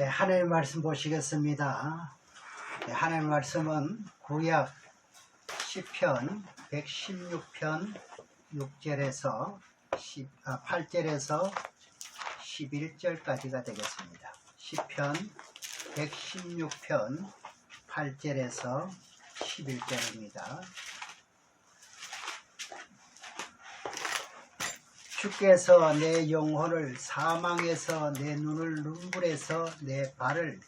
네, 하나님 말씀 보시겠습니다. 네, 하나님 말씀은 구약 시편 116편 8절에서 11절까지가 되겠습니다. 시편 116편 8절에서 11절입니다. 주께서 내 영혼을 사망에서 내 눈을 눈물에서 내 발을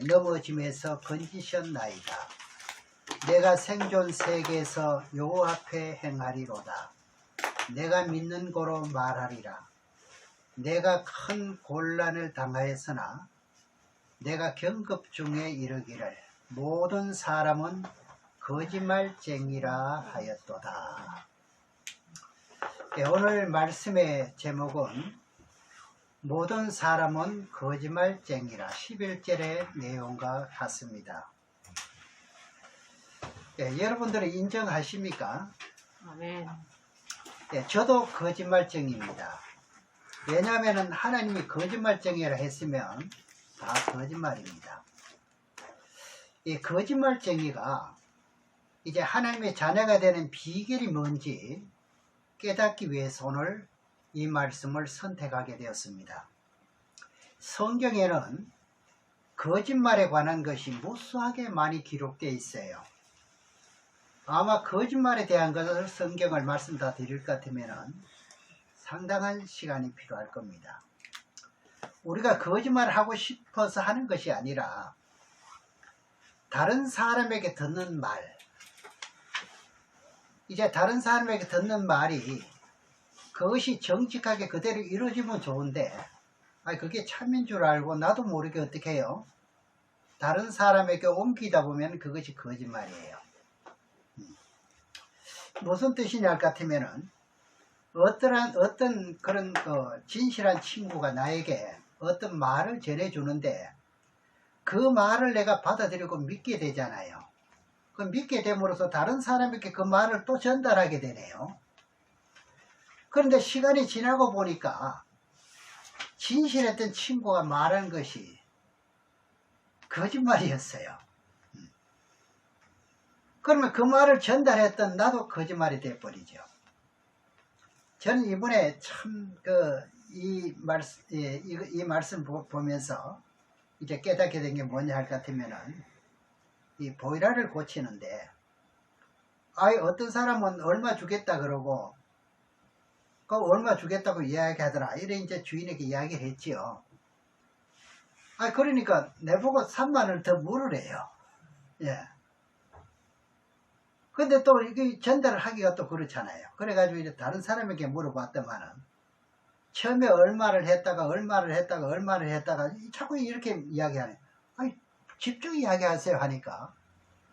넘어짐에서 건지셨나이다. 내가 생존 세계에서 여호와 앞에 행하리로다. 내가 믿는 고로 말하리라. 내가 큰 곤란을 당하였으나 내가 경급 중에 이르기를 모든 사람은 거짓말쟁이라 하였도다. 오늘 말씀의 제목은 모든 사람은 거짓말쟁이라 11절의 내용과 같습니다. 여러분들은 인정하십니까? 아멘. 저도 거짓말쟁이입니다. 왜냐하면 하나님이 거짓말쟁이라 했으면 다 거짓말입니다. 이 거짓말쟁이가 이제 하나님의 자녀가 되는 비결이 뭔지 깨닫기 위해서 오늘 이 말씀을 선택하게 되었습니다. 성경에는 거짓말에 관한 것이 무수하게 많이 기록되어 있어요. 아마 거짓말에 대한 것을 성경을 말씀 다 드릴 것 같으면 상당한 시간이 필요할 겁니다. 우리가 거짓말을 하고 싶어서 하는 것이 아니라 다른 사람에게 듣는 말, 이제 다른 사람에게 듣는 말이 그것이 정직하게 그대로 이루어지면 좋은데 그게 참인 줄 알고 나도 모르게 어떻게 해요? 다른 사람에게 옮기다 보면 그것이 거짓말이에요. 무슨 뜻이냐 할 것 같으면은 어떤 그런 진실한 친구가 나에게 어떤 말을 전해주는데 그 말을 내가 받아들이고 믿게 되잖아요. 그 믿게 됨으로써 다른 사람에게 그 말을 또 전달하게 되네요. 그런데 시간이 지나고 보니까 진실했던 친구가 말한 것이 거짓말이었어요. 그러면 그 말을 전달했던 나도 거짓말이 되어버리죠. 저는 이번에 참 이 말씀 보면서 이제 깨닫게 된 게 뭐냐 할 것 같으면은 이 보일러를 고치는데 어떤 사람은 얼마 주겠다 그러고 얼마 주겠다고 이야기하더라. 이래 이제 주인에게 이야기를 했지요. 그러니까 내보고 3만원을 더 물으래요. 예. 근데 또 이게 전달을 하기가 또 그렇잖아요. 그래가지고 이제 다른 사람에게 물어봤더만은 처음에 얼마를 했다가 자꾸 이렇게 이야기하네. 직접 이야기하세요 하니까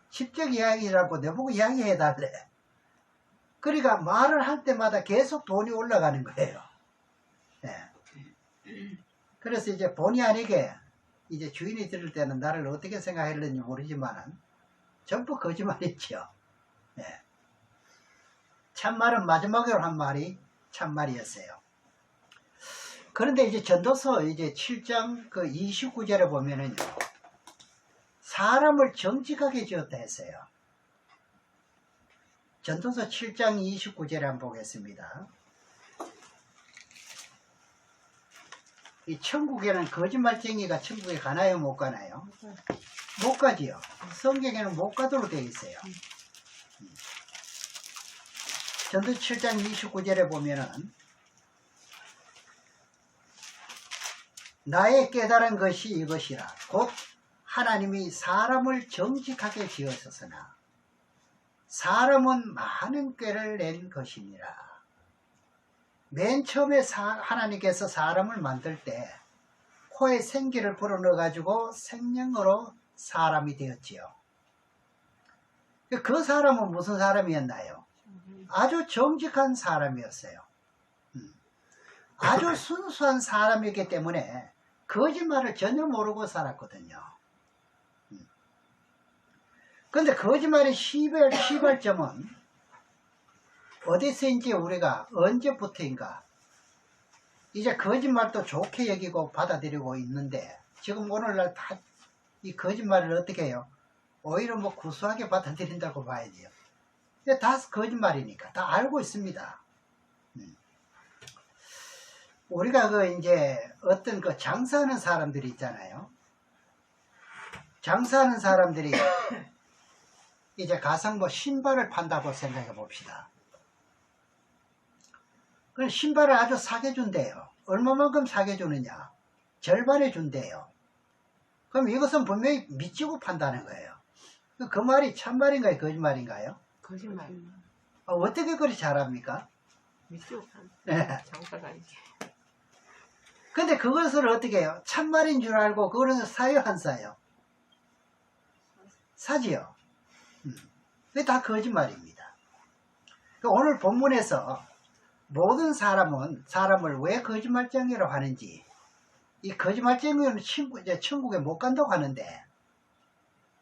직접 이야기라고 내보고 이야기해달래. 그러니까 말을 할 때마다 계속 돈이 올라가는 거예요. 네. 그래서 이제 본의 아니게 이제 주인이 들을 때는 나를 어떻게 생각했는지 모르지만은 전부 거짓말이죠. 네. 참말은 마지막으로 한 말이 참말이었어요. 그런데 이제 전도서 이제 7장 29절에 보면은요. 사람을 정직하게 지었다 했어요. 전도서 7장 29절에 한번 보겠습니다. 이 천국에는 거짓말쟁이가 천국에 가나요 못 가나요? 못 가지요. 성경에는 못 가도록 되어 있어요. 전도서 7장 29절에 보면은 나의 깨달은 것이 이것이라 곧 하나님이 사람을 정직하게 지으셨으나 사람은 많은 꾀를 낸 것이니라. 맨 처음에 하나님께서 사람을 만들 때 코에 생기를 불어넣어 가지고 생명으로 사람이 되었지요. 그 사람은 무슨 사람이었나요? 아주 정직한 사람이었어요. 아주 순수한 사람이기 때문에 거짓말을 전혀 모르고 살았거든요. 그런데 거짓말의 시발점은 어디서인지 우리가 언제부터인가 이제 거짓말도 좋게 여기고 받아들이고 있는데 지금 오늘날 다 이 거짓말을 어떻게 해요? 오히려 뭐 구수하게 받아들인다고 봐야 돼요. 다 거짓말이니까 다 알고 있습니다. 우리가 이제 어떤 장사하는 사람들이 있잖아요. 장사하는 사람들이 이제 가상 신발을 판다고 생각해 봅시다. 그럼 신발을 아주 싸게 준대요. 얼마만큼 싸게 주느냐? 절반에 준대요. 그럼 이것은 분명히 미치고 판다는 거예요. 그 말이 참말인가요? 거짓말인가요? 거짓말. 어떻게 그리 잘합니까? 미치고 판. 네. 장사가 이게. 근데 그것을 어떻게 해요? 참말인 줄 알고 그것을 사요, 안 사요? 사지요. 그게 다 거짓말입니다. 오늘 본문에서 모든 사람을 왜 거짓말쟁이라고 하는지, 이 거짓말쟁이는 천국에 못 간다고 하는데,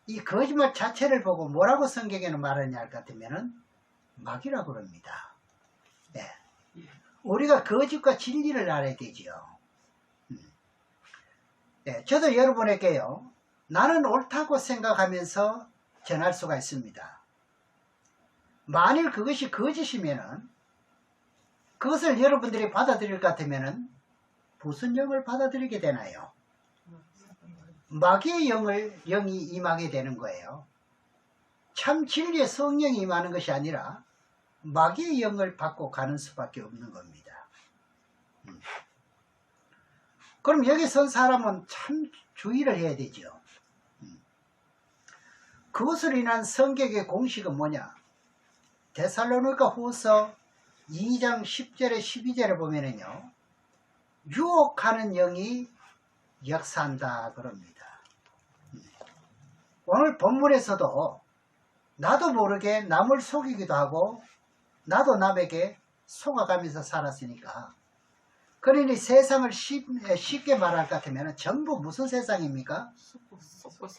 이 거짓말 자체를 보고 뭐라고 성경에는 말하냐 할 것 같으면은 마귀라고 그럽니다. 네. 우리가 거짓과 진리를 알아야 되지요. 네, 저도 여러분에게요, 나는 옳다고 생각하면서 전할 수가 있습니다. 만일 그것이 거짓이면은, 그것을 여러분들이 받아들일 것 같으면은 무슨 영을 받아들이게 되나요? 마귀의 영이 임하게 되는 거예요. 참 진리의 성령이 임하는 것이 아니라 마귀의 영을 받고 가는 수밖에 없는 겁니다. 그럼 여기 선 사람은 참 주의를 해야 되죠. 그것으로 인한 성격의 공식은 뭐냐? 데살로니가 후서 2장 10절에 12절에 보면은요, 유혹하는 영이 역사한다 그럽니다. 오늘 본문에서도 나도 모르게 남을 속이기도 하고 나도 남에게 속아가면서 살았으니까, 그러니 세상을 쉽게 말할 것 같으면 전부 무슨 세상입니까?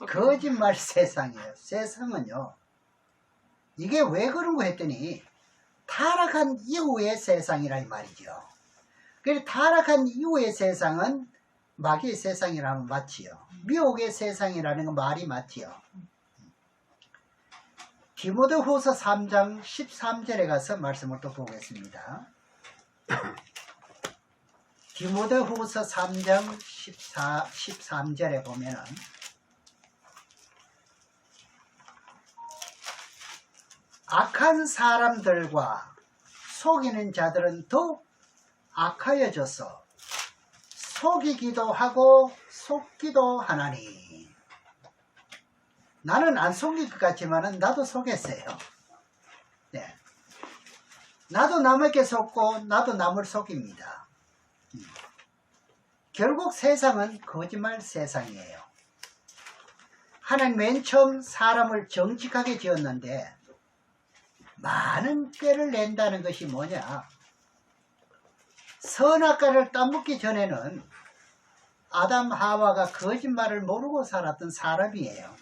거짓말 세상이에요. 세상은요, 이게 왜 그런 거 했더니 타락한 이후의 세상이라 이 말이죠. 그래서 타락한 이후의 세상은 마귀의 세상이라면 맞지요. 미혹의 세상이라는 건 말이 맞지요. 디모데후서 3장 13절에 가서 말씀을 또 보겠습니다. 디모데후서 3장 13절에 보면은 악한 사람들과 속이는 자들은 더욱 악하여져서 속이기도 하고 속기도 하나니. 나는 안 속일 것 같지만 나도 속였어요. 네. 나도 남에게 속고 나도 남을 속입니다. 결국 세상은 거짓말 세상이에요. 하나님 맨 처음 사람을 정직하게 지었는데 많은 꾀를 낸다는 것이 뭐냐? 선악과를 따먹기 전에는 아담 하와가 거짓말을 모르고 살았던 사람이에요.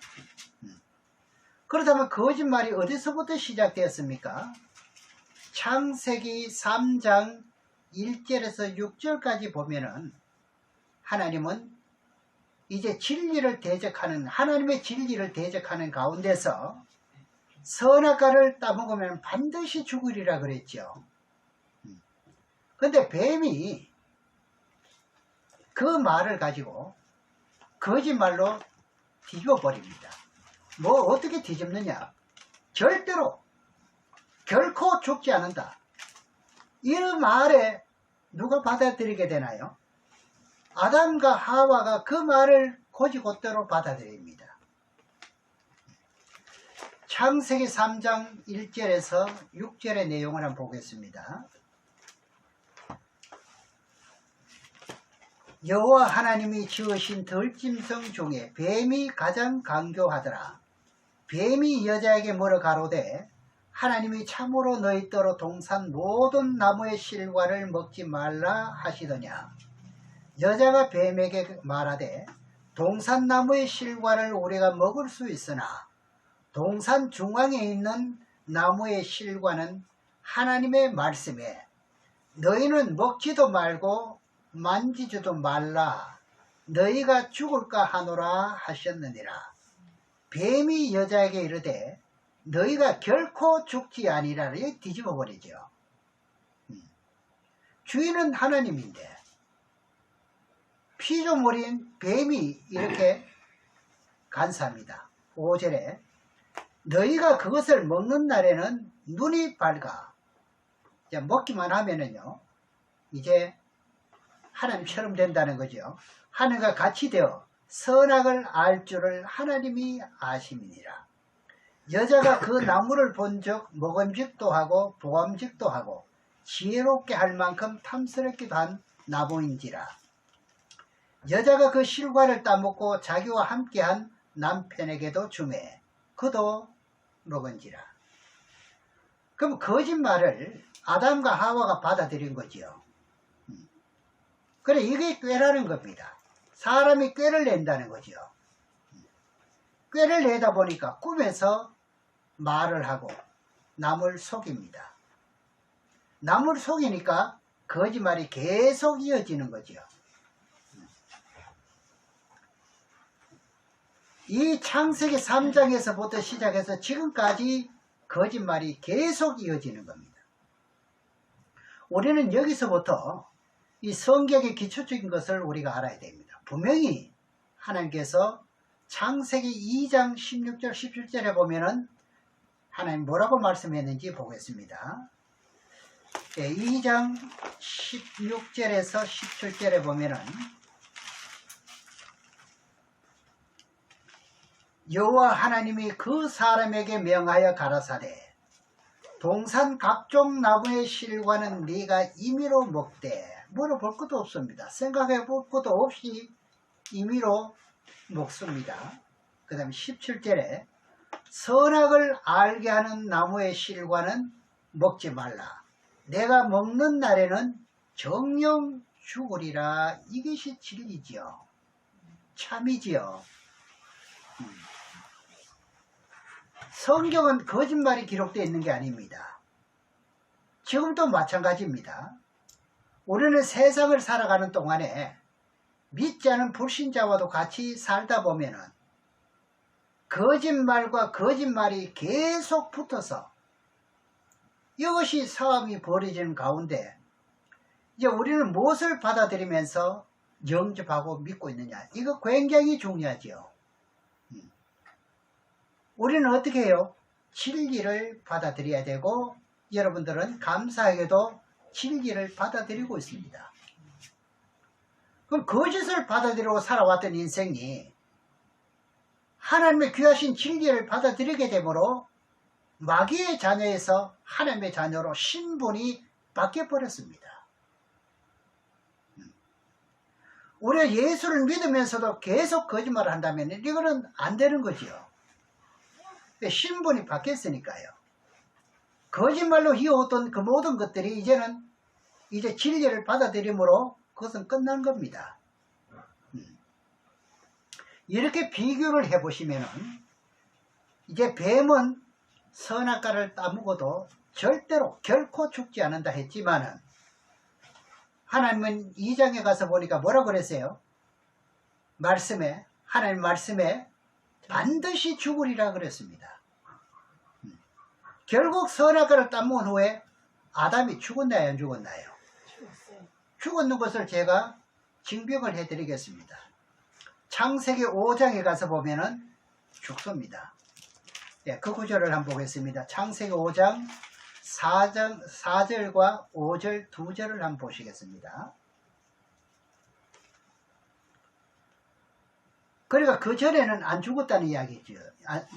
그렇다면 거짓말이 어디서부터 시작되었습니까? 창세기 3장 1절에서 6절까지 보면은 하나님은 이제 진리를 대적하는, 하나님의 진리를 대적하는 가운데서 선악과를 따먹으면 반드시 죽으리라 그랬죠. 근데 뱀이 그 말을 가지고 거짓말로 뒤집어 버립니다. 뭐 어떻게 뒤집느냐? 절대로 결코 죽지 않는다. 이 말에 누가 받아들이게 되나요? 아담과 하와가 그 말을 곧이곧대로 받아들입니다. 창세기 3장 1절에서 6절의 내용을 한번 보겠습니다. 여호와 하나님이 지으신 들짐승 중에 뱀이 가장 강교하더라. 뱀이 여자에게 뭐라 가로되 하나님이 참으로 너희 떼로 동산 모든 나무의 실과를 먹지 말라 하시더냐. 여자가 뱀에게 말하되 동산 나무의 실과를 우리가 먹을 수 있으나 동산 중앙에 있는 나무의 실과는 하나님의 말씀에 너희는 먹지도 말고 만지지도 말라. 너희가 죽을까 하노라 하셨느니라. 뱀이 여자에게 이르되 너희가 결코 죽지 아니라. 이렇게 뒤집어 버리죠. 주인은 하나님인데 피조물인 뱀이 이렇게 간사합니다. 5절에 너희가 그것을 먹는 날에는 눈이 밝아. 먹기만 하면은요 이제 하나님처럼 된다는 거죠. 하늘과 같이 되어 선악을 알 줄을 하나님이 아심이니라. 여자가 그 나무를 본즉 먹음직도 하고 보암직도 하고 지혜롭게 할 만큼 탐스럽기도 한 나무인지라. 여자가 그 실과를 따먹고 자기와 함께한 남편에게도 주매 그도 먹은지라. 그럼 거짓말을 아담과 하와가 받아들인 거지요. 그래 이게 꾀라는 겁니다. 사람이 꾀를 낸다는 거죠. 꾀를 내다 보니까 꿈에서 말을 하고 남을 속입니다. 남을 속이니까 거짓말이 계속 이어지는 거죠. 이 창세기 3장에서부터 시작해서 지금까지 거짓말이 계속 이어지는 겁니다. 우리는 여기서부터 이 성경의 기초적인 것을 우리가 알아야 됩니다. 분명히 하나님께서 창세기 2장 16절 17절에 보면은 하나님 뭐라고 말씀했는지 보겠습니다. 2장 16절에서 17절에 보면은 여호와 하나님이 그 사람에게 명하여 가라사대 동산 각종 나무의 실과는 네가 임의로 먹되 물어볼 것도 없습니다. 생각해 볼 것도 없이 임의로 먹습니다. 그 다음에 17절에 선악을 알게 하는 나무의 실과는 먹지 말라. 내가 먹는 날에는 정령 죽으리라. 이것이 진리지요. 참이지요. 성경은 거짓말이 기록되어 있는 게 아닙니다. 지금도 마찬가지입니다. 우리는 세상을 살아가는 동안에 믿지 않은 불신자와도 같이 살다 보면은 거짓말과 거짓말이 계속 붙어서 이것이 싸움이 벌어지는 가운데 이제 우리는 무엇을 받아들이면서 영접하고 믿고 있느냐. 이거 굉장히 중요하지요. 우리는 어떻게 해요? 진리를 받아들여야 되고 여러분들은 감사하게도 진리를 받아들이고 있습니다. 그럼 거짓을 받아들이고 살아왔던 인생이 하나님의 귀하신 진리를 받아들이게 되므로 마귀의 자녀에서 하나님의 자녀로 신분이 바뀌어버렸습니다. 우리가 예수를 믿으면서도 계속 거짓말을 한다면 이거는 안 되는 거지요. 신분이 바뀌었으니까요. 거짓말로 이어왔던 그 모든 것들이 이제는 이제 진리를 받아들임으로 그것은 끝난 겁니다. 이렇게 비교를 해보시면은 이제 뱀은 선악과를 따먹어도 절대로 결코 죽지 않는다 했지만은 하나님은 2장에 가서 보니까 뭐라고 그랬어요? 말씀에 하나님 말씀에 반드시 죽으리라 그랬습니다. 결국 선악과를 따먹은 후에 아담이 죽었나요? 안 죽었나요? 죽었어요. 죽었는 것을 제가 증명을 해드리겠습니다. 창세기 5장에 가서 보면은 죽습니다. 예, 그 구절을 한번 보겠습니다. 창세기 5장 4절과 5절 2절을 한번 보시겠습니다. 그러니까 그 전에는 안 죽었다는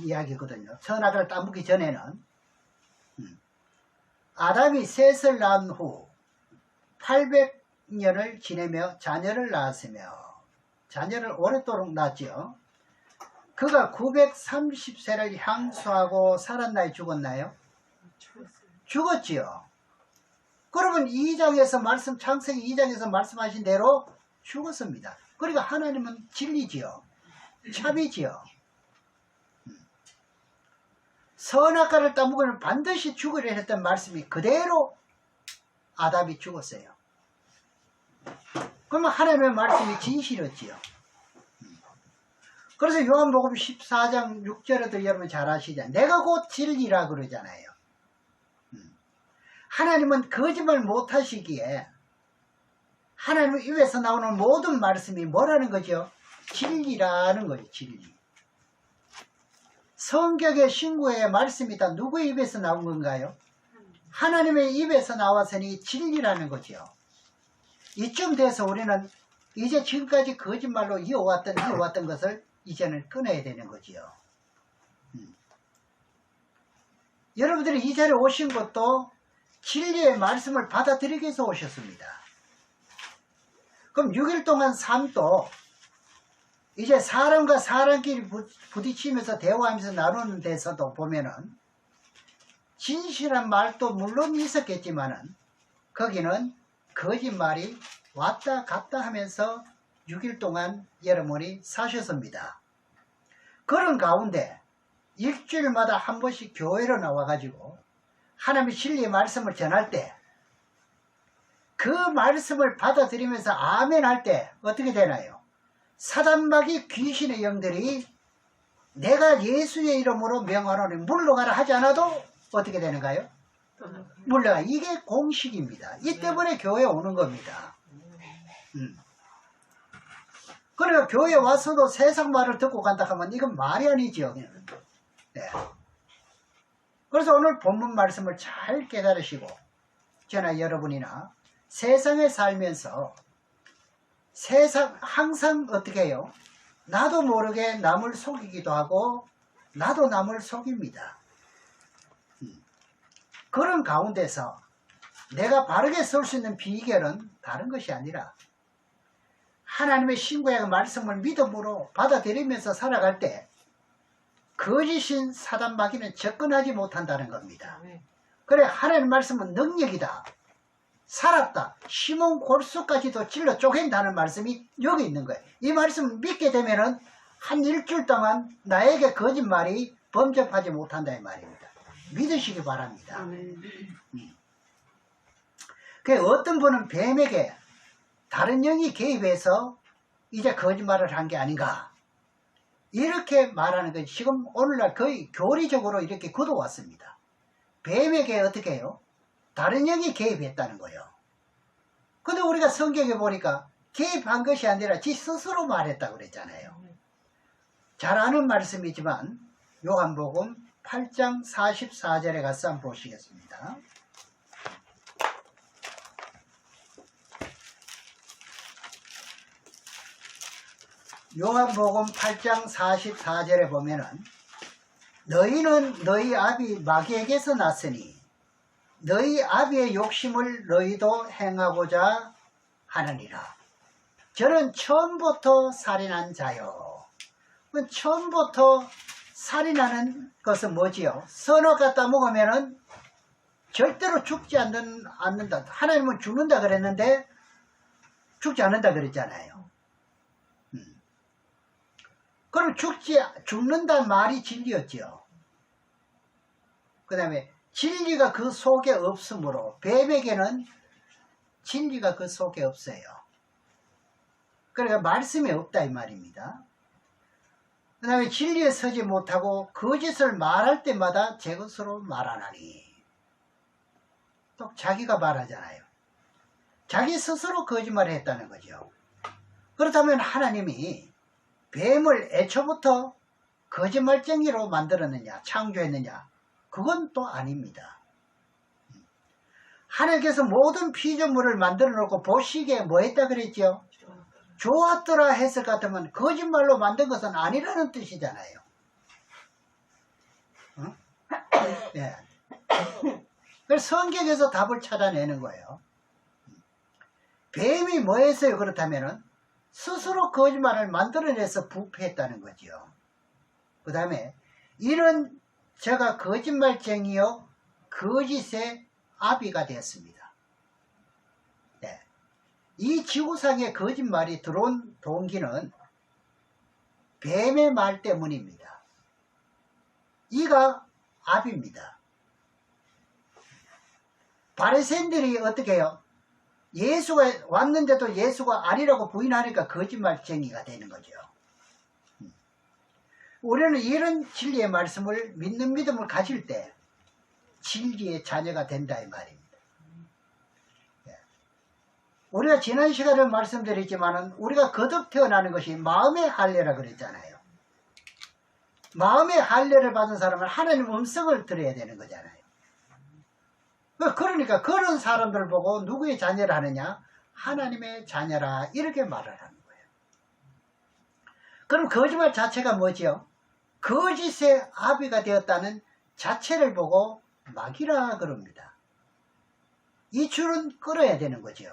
이야기거든요. 선악과를 따먹기 전에는 아담이 셋을 낳은 후 800년을 지내며 자녀를 낳았으며 자녀를 오랫도록 낳았지요. 그가 930세를 향수하고 살았나요? 죽었나요? 죽었어요. 죽었지요. 그러면 2장에서 창세기 2장에서 말씀하신 대로 죽었습니다. 그러니까 하나님은 진리지요. 참이지요. 선악과를 따먹으면 반드시 죽으려 했던 말씀이 그대로 아담이 죽었어요. 그러면 하나님의 말씀이 진실이었지요. 그래서 요한복음 14장 6절에도 여러분 잘 아시잖아요. 내가 곧 진리라 그러잖아요. 하나님은 거짓말 못하시기에 하나님 입에서 나오는 모든 말씀이 뭐라는 거죠? 진리라는 거죠. 진리. 성경의 신구의 말씀이 다 누구의 입에서 나온 건가요? 하나님의 입에서 나왔으니 진리라는 거죠. 이쯤 돼서 우리는 이제 지금까지 거짓말로 이어왔던 것을 이제는 끊어야 되는 거지요. 여러분들이 이 자리에 오신 것도 진리의 말씀을 받아들이기 위해서 오셨습니다. 그럼 6일 동안 삶도 이제 사람과 사람끼리 부딪히면서 대화하면서 나누는 데서도 보면은 진실한 말도 물론 있었겠지만은 거기는 거짓말이 왔다 갔다 하면서 6일 동안 여러분이 사셨습니다. 그런 가운데 일주일마다 한 번씩 교회로 나와가지고 하나님의 진리의 말씀을 전할 때 그 말씀을 받아들이면서 아멘 할 때 어떻게 되나요? 사단마귀 귀신의 영들이 내가 예수의 이름으로 명하노니 물러가라 하지 않아도 어떻게 되는가요? 물러가. 이게 공식입니다. 이 때문에 교회에 오는 겁니다. 그러니까 교회에 와서도 세상 말을 듣고 간다 하면 이건 말이 아니죠. 네. 그래서 오늘 본문 말씀을 잘 깨달으시고 저나 여러분이나 세상에 살면서 세상 항상 어떻게 해요? 나도 모르게 남을 속이기도 하고 나도 남을 속입니다. 그런 가운데서 내가 바르게 설 수 있는 비결은 다른 것이 아니라 하나님의 신구의 말씀을 믿음으로 받아들이면서 살아갈 때 거짓인 사단마귀는 접근하지 못한다는 겁니다. 그래 하나님의 말씀은 능력이다. 살았다. 시몬 골수까지도 찔러 쪼갠다는 말씀이 여기 있는 거예요. 이 말씀을 믿게 되면은 한 일주일 동안 나에게 거짓말이 범접하지 못한다 이 말입니다. 믿으시기 바랍니다. 어떤 분은 뱀에게 다른 영이 개입해서 이제 거짓말을 한 게 아닌가 이렇게 말하는 것이 지금 오늘날 거의 교리적으로 이렇게 굳어왔습니다. 뱀에게 어떻게 해요? 다른 영이 개입했다는 거예요. 근데 우리가 성경에 보니까 개입한 것이 아니라 지 스스로 말했다고 그랬잖아요. 잘 아는 말씀이지만 요한복음 8장 44절에 가서 한번 보시겠습니다. 요한복음 8장 44절에 보면은 너희는 너희 아비 마귀에게서 났으니 너희 아비의 욕심을 너희도 행하고자 하느니라. 저는 처음부터 살인한 자요. 처음부터 살인하는 것은 뭐지요? 선어 갖다 먹으면은 절대로 죽지 않는다. 하나님은 죽는다 그랬는데 죽지 않는다 그랬잖아요. 그럼 죽는다는 말이 진리였죠. 그 다음에 진리가 그 속에 없으므로 뱀에게는 진리가 그 속에 없어요. 그러니까 말씀이 없다 이 말입니다. 그 다음에 진리에 서지 못하고 거짓을 말할 때마다 제 것으로 말하나니 또 자기가 말하잖아요. 자기 스스로 거짓말을 했다는 거죠. 그렇다면 하나님이 뱀을 애초부터 거짓말쟁이로 만들었느냐 창조했느냐 그건 또 아닙니다. 하나님께서 모든 피조물을 만들어 놓고 보시기에 뭐 했다 그랬죠? 좋았더라 했을 것 같으면 거짓말로 만든 것은 아니라는 뜻이잖아요. 네. 그래서 성경에서 답을 찾아내는 거예요. 뱀이 뭐 했어요? 그렇다면은 스스로 거짓말을 만들어내서 부패했다는 거죠. 그 다음에 이는 제가 거짓말쟁이요 거짓의 아비가 되었습니다. 네. 이 지구상에 거짓말이 들어온 동기는 뱀의 말 때문입니다. 이가 아비입니다. 바리새인들이 어떻게 해요? 예수가 왔는데도 예수가 아니라고 부인하니까 거짓말쟁이가 되는 거죠. 우리는 이런 진리의 말씀을 믿는 믿음을 가질 때 진리의 자녀가 된다 이 말입니다. 우리가 지난 시간에 말씀드렸지만 우리가 거듭 태어나는 것이 마음의 할례라 그랬잖아요. 마음의 할례를 받은 사람은 하나님 음성을 들어야 되는 거잖아요. 그러니까 그런 사람들을 보고 누구의 자녀를 하느냐? 하나님의 자녀라 이렇게 말을 하는 거예요. 그럼 거짓말 자체가 뭐지요? 거짓의 아비가 되었다는 자체를 보고 막이라 그럽니다. 이 줄은 끌어야 되는 거죠.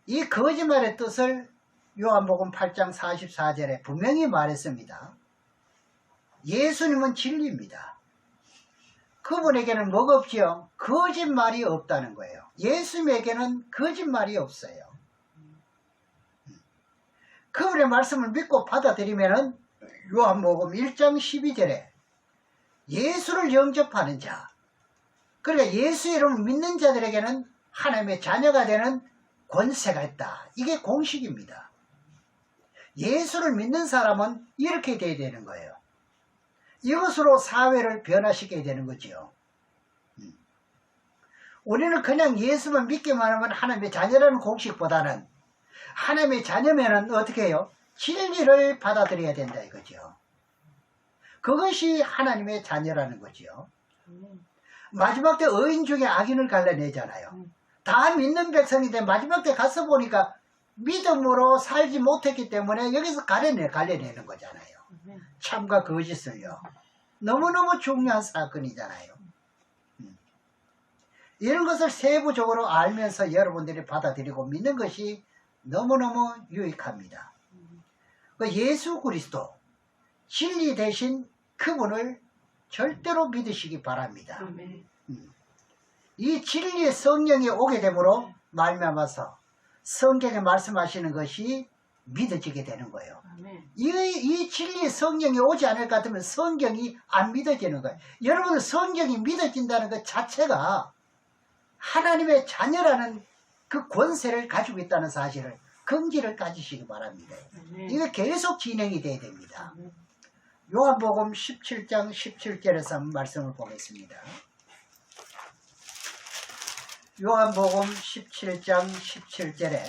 이 거짓말의 뜻을 요한복음 8장 44절에 분명히 말했습니다. 예수님은 진리입니다. 그분에게는 뭐가 없지요? 거짓말이 없다는 거예요. 예수님에게는 거짓말이 없어요. 그분의 말씀을 믿고 받아들이면은 요한복음 1장 12절에 예수를 영접하는 자, 그러니까 예수 이름을 믿는 자들에게는 하나님의 자녀가 되는 권세가 있다. 이게 공식입니다. 예수를 믿는 사람은 이렇게 돼야 되는 거예요. 이것으로 사회를 변화시켜야 되는 거지요. 우리는 그냥 예수만 믿기만 하면 하나님의 자녀라는 공식보다는 하나님의 자녀면은 어떻게 해요? 진리를 받아들여야 된다 이거죠. 그것이 하나님의 자녀라는 거지요. 마지막 때 의인 중에 악인을 갈라내잖아요. 다 믿는 백성인데 마지막 때 가서 보니까 믿음으로 살지 못했기 때문에 여기서 갈려내는 거잖아요. 참과 거짓을요. 너무너무 중요한 사건이잖아요. 이런 것을 세부적으로 알면서 여러분들이 받아들이고 믿는 것이 너무너무 유익합니다. 예수 그리스도 진리 대신 그분을 절대로 믿으시기 바랍니다. 이 진리의 성령이 오게 되므로 말미암아서 성경에 말씀하시는 것이 믿어지게 되는 거예요. 이 진리의 성령이 오지 않을 것 같으면 성경이 안 믿어지는 거예요. 여러분 성경이 믿어진다는 것 자체가 하나님의 자녀라는 그 권세를 가지고 있다는 사실을 긍지를 가지시기 바랍니다. 이거 계속 진행이 돼야 됩니다. 요한복음 17장 17절에서 한번 말씀을 보겠습니다. 요한복음 17장 17절에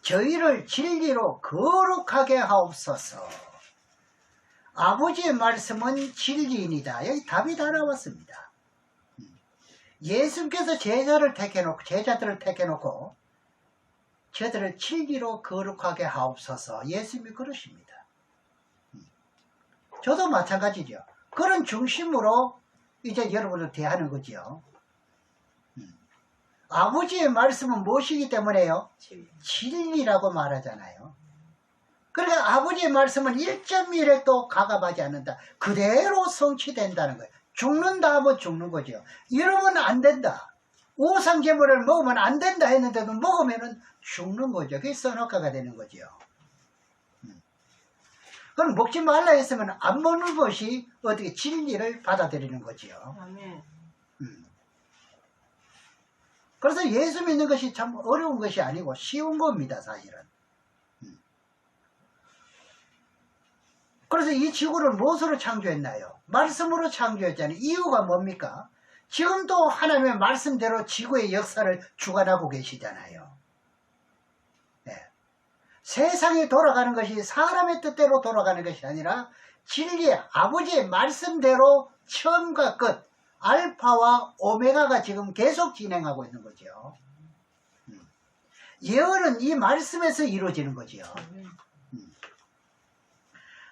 저희를 진리로 거룩하게 하옵소서. 아버지의 말씀은 진리이니다. 여기 답이 다 나왔습니다. 예수께서 제자들을 택해놓고 저들을 진리로 거룩하게 하옵소서. 예수님이 그러십니다. 저도 마찬가지죠. 그런 중심으로 이제 여러분을 대하는 거죠. 아버지의 말씀은 무엇이기 때문에요? 진리라고 말하잖아요. 그러니까 아버지의 말씀은 1.1획도 가감하지 않는다. 그대로 성취된다는 거예요. 죽는다 하면 죽는 거죠. 이러면 안 된다. 우상제물을 먹으면 안 된다 했는데도 먹으면 죽는 거죠. 그게 선악과가 되는 거죠. 그럼 먹지 말라 했으면 안 먹는 것이 어떻게 진리를 받아들이는 거죠. 그래서 예수 믿는 것이 참 어려운 것이 아니고 쉬운 겁니다, 사실은. 그래서 이 지구를 무엇으로 창조했나요? 말씀으로 창조했잖아요. 이유가 뭡니까? 지금도 하나님의 말씀대로 지구의 역사를 주관하고 계시잖아요. 네. 세상이 돌아가는 것이 사람의 뜻대로 돌아가는 것이 아니라 진리의 아버지의 말씀대로 처음과 끝, 알파와 오메가가 지금 계속 진행하고 있는 거죠. 예언은 이 말씀에서 이루어지는 거죠.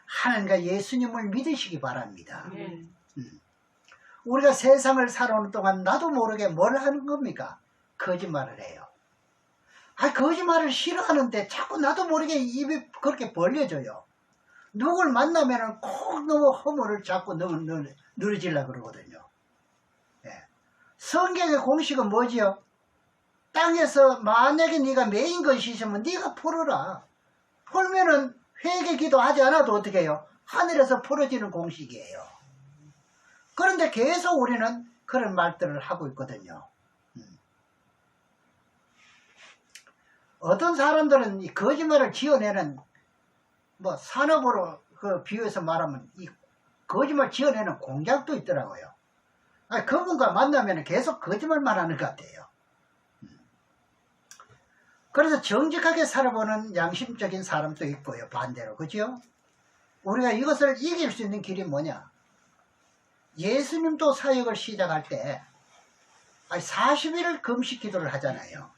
하나님과 예수님을 믿으시기 바랍니다. 우리가 세상을 살아오는 동안 나도 모르게 뭘 하는 겁니까? 거짓말을 해요. 거짓말을 싫어하는데 자꾸 나도 모르게 입이 그렇게 벌려져요. 누굴 만나면 꼭 너무 허물을 자꾸 늘어지려고 그러거든요. 예. 성경의 공식은 뭐지요? 땅에서 만약에 네가 매인 것이 있으면 네가 풀어라. 풀면은 회개 기도하지 않아도 어떻게 해요? 하늘에서 풀어지는 공식이에요. 그런데 계속 우리는 그런 말들을 하고 있거든요. 어떤 사람들은 이 거짓말을 지어내는, 뭐 산업으로 그 비유해서 말하면 이 거짓말 지어내는 공작도 있더라고요. 아니, 그분과 만나면 계속 거짓말만 하는 것 같아요. 그래서 정직하게 살아보는 양심적인 사람도 있고요. 반대로. 그죠? 우리가 이것을 이길 수 있는 길이 뭐냐? 예수님도 사역을 시작할 때 40일을 금식 기도를 하잖아요.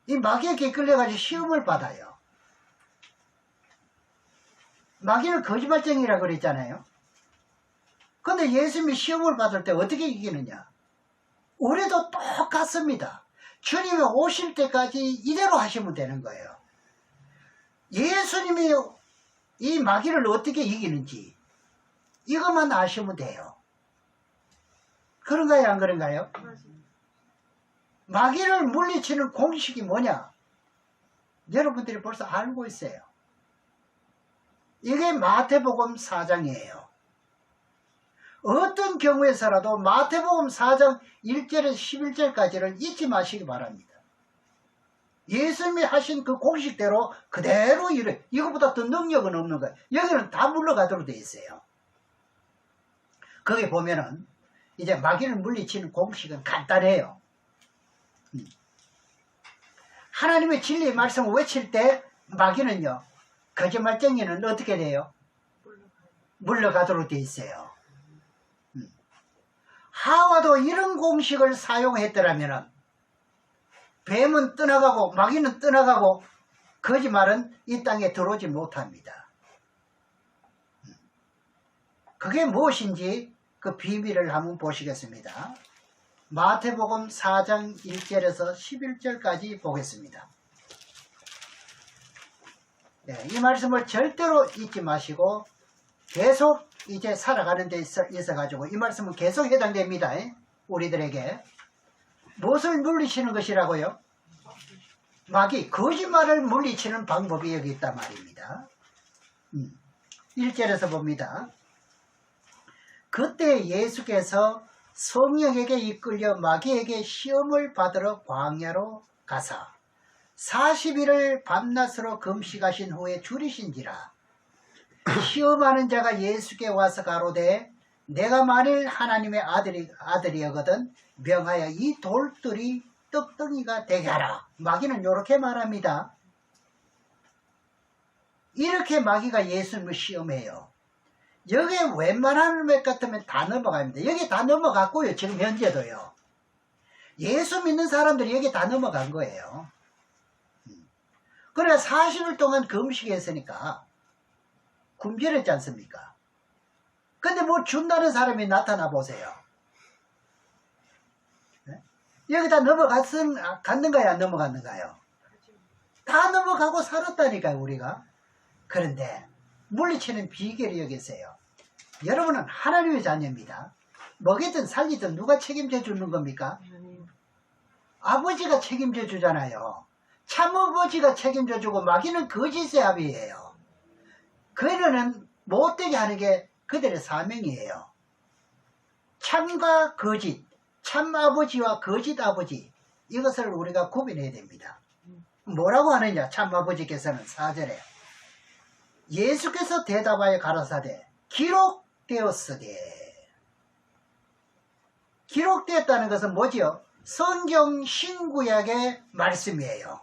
이 마귀에게 이끌려가지고 시험을 받아요. 마귀는 거짓말쟁이라고 그랬잖아요. 근데 예수님이 시험을 받을 때 어떻게 이기느냐? 우리도 똑같습니다. 주님이 오실 때까지 이대로 하시면 되는 거예요. 예수님이 이 마귀를 어떻게 이기는지 이것만 아시면 돼요. 그런가요, 안 그런가요? 마귀를 물리치는 공식이 뭐냐? 여러분들이 벌써 알고 있어요. 이게 마태복음 4장이에요. 어떤 경우에서라도 마태복음 4장 1절에서 11절까지를 잊지 마시기 바랍니다. 예수님이 하신 그 공식대로 그대로 이래. 이것보다 더 능력은 없는 거예요. 여기는 다 물러가도록 되어 있어요. 거기 보면은 이제 마귀를 물리치는 공식은 간단해요. 하나님의 진리의 말씀을 외칠 때 마귀는요, 거짓말쟁이는 어떻게 돼요? 물러가도록 되어 있어요. 하와도 이런 공식을 사용했더라면 뱀은 떠나가고 마귀는 떠나가고 거짓말은 이 땅에 들어오지 못합니다. 그게 무엇인지 그 비밀을 한번 보시겠습니다. 마태복음 4장 1절에서 11절까지 보겠습니다. 네, 이 말씀을 절대로 잊지 마시고 계속 이제 살아가는 데 있어가지고 이 말씀은 계속 해당됩니다. 우리들에게. 무엇을 물리치는 것이라고요? 마귀, 거짓말을 물리치는 방법이 여기 있단 말입니다. 1절에서 봅니다. 그때 예수께서 성령에게 이끌려 마귀에게 시험을 받으러 광야로 가사 40일을 밤낮으로 금식하신 후에 줄이신지라. 시험하는 자가 예수께 와서 가로되 내가 만일 하나님의 아들이거든 명하여 이 돌들이 떡덩이가 되게 하라. 마귀는 이렇게 말합니다. 이렇게 마귀가 예수님을 시험해요. 여기에 웬만한 것 같으면 다 넘어갑니다. 여기 다 넘어갔고요. 지금 현재도요. 예수 믿는 사람들이 여기 다 넘어간 거예요. 그래 40일 동안 금식했으니까 굶주렸지 않습니까? 근데 뭐 준다는 사람이 나타나 보세요. 여기 다 갔는가요? 안 넘어갔는가요? 다 넘어가고 살았다니까요, 우리가. 그런데 물리치는 비결이 여기 있어요. 여러분은 하나님의 자녀입니다. 먹이든 살리든 누가 책임져 주는 겁니까? 아버지가 책임져 주잖아요. 참아버지가 책임져 주고 마귀는 거짓의 아비예요. 그들은 못되게 하는 게 그들의 사명이에요. 참과 거짓, 참 아버지와 거짓 아버지, 이것을 우리가 구분해야 됩니다. 뭐라고 하느냐? 참 아버지께서는 4절에 예수께서 대답하여 가라사대 기록되었으되. 기록되었다는 것은 뭐지요? 성경 신구약의 말씀이에요.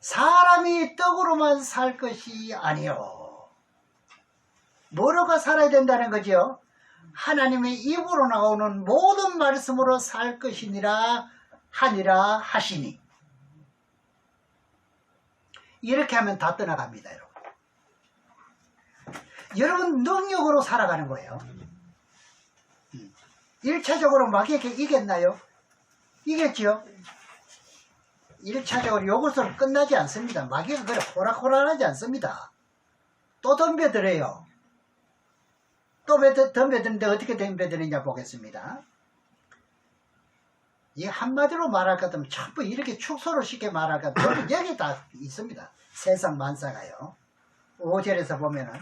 사람이 떡으로만 살 것이 아니요. 뭐로가 살아야 된다는 거죠? 하나님의 입으로 나오는 모든 말씀으로 살 것이니라 하니라 하시니. 이렇게 하면 다 떠나갑니다, 여러분. 여러분 능력으로 살아가는 거예요. 1차적으로 마귀에게 이겼나요? 이겼죠? 1차적으로 이것으로 끝나지 않습니다. 마귀가 그래 호락호락하지 않습니다. 또 덤벼들어요. 또 덤벼드는데 어떻게 덤벼드느냐 보겠습니다. 이 한마디로 말할 것 같으면 전부 이렇게 축소를 쉽게 말할 것 같으면 여기 다 있습니다. 세상 만사가요. 5절에서 보면은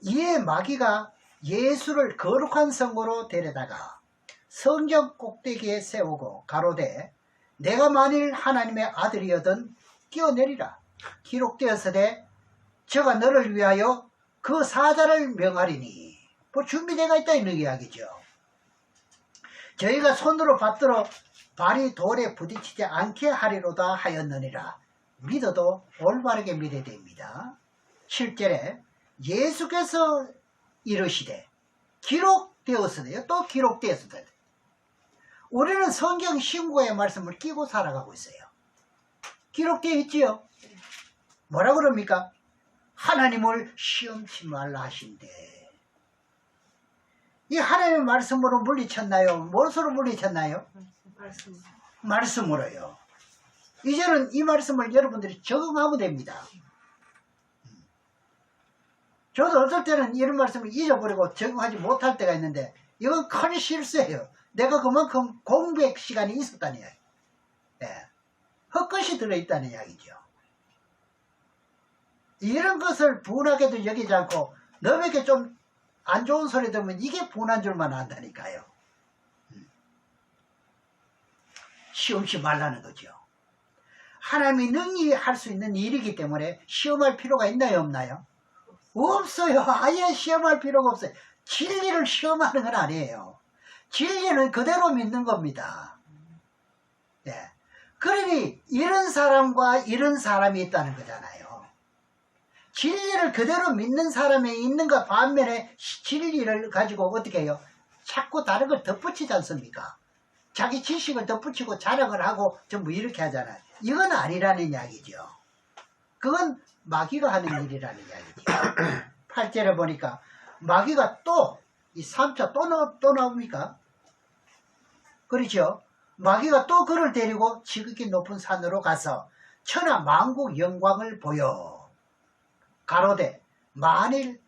이에 마귀가 예수를 거룩한 성으로 데려다가 성전 꼭대기에 세우고 가로되 내가 만일 하나님의 아들이어든 뛰어내리라. 기록되었으되 저가 너를 위하여 그 사자를 명하리니. 뭐 준비되어 있다 있는 이야기죠. 저희가 손으로 받들어 발이 돌에 부딪히지 않게 하리로다 하였느니라. 믿어도 올바르게 믿어야 됩니다. 7절에 예수께서 이르시되 기록되었으되 또 기록되었으되 우리는 성경 신고의 말씀을 끼고 살아가고 있어요. 기록되어 있지요. 뭐라 그럽니까? 하나님을 시험치 말라 하신대. 이 하나님의 말씀으로 물리쳤나요? 무엇으로 물리쳤나요? 말씀으로요. 이제는 이 말씀을 여러분들이 적응하면 됩니다. 저도 어떨 때는 이런 말씀을 잊어버리고 적응하지 못할 때가 있는데 이건 큰 실수예요. 내가 그만큼 공백 시간이 있었다는 이야기. 예. 헛것이 들어있다는 이야기죠. 이런 것을 분하게도 여기지 않고 너에게 좀 안 좋은 소리 들으면 이게 분한 줄만 안다니까요. 시험치 말라는 거죠. 하나님이 능히 할 수 있는 일이기 때문에 시험할 필요가 있나요, 없나요? 없어요. 아예 시험할 필요가 없어요. 진리를 시험하는 건 아니에요. 진리는 그대로 믿는 겁니다. 예. 그러니 이런 사람과 이런 사람이 있다는 거잖아요. 진리를 그대로 믿는 사람이 있는가 반면에 진리를 가지고 어떻게 해요? 자꾸 다른 걸 덧붙이지 않습니까? 자기 지식을 덧붙이고 자랑을 하고 전부 이렇게 하잖아요. 이건 아니라는 이야기죠. 그건 마귀가 하는 일이라는 이야기죠. 8절에 보니까 마귀가 또 이 3차 또 나옵니까? 그렇죠? 마귀가 또 그를 데리고 지극히 높은 산으로 가서 천하 만국 영광을 보여 가로되 만일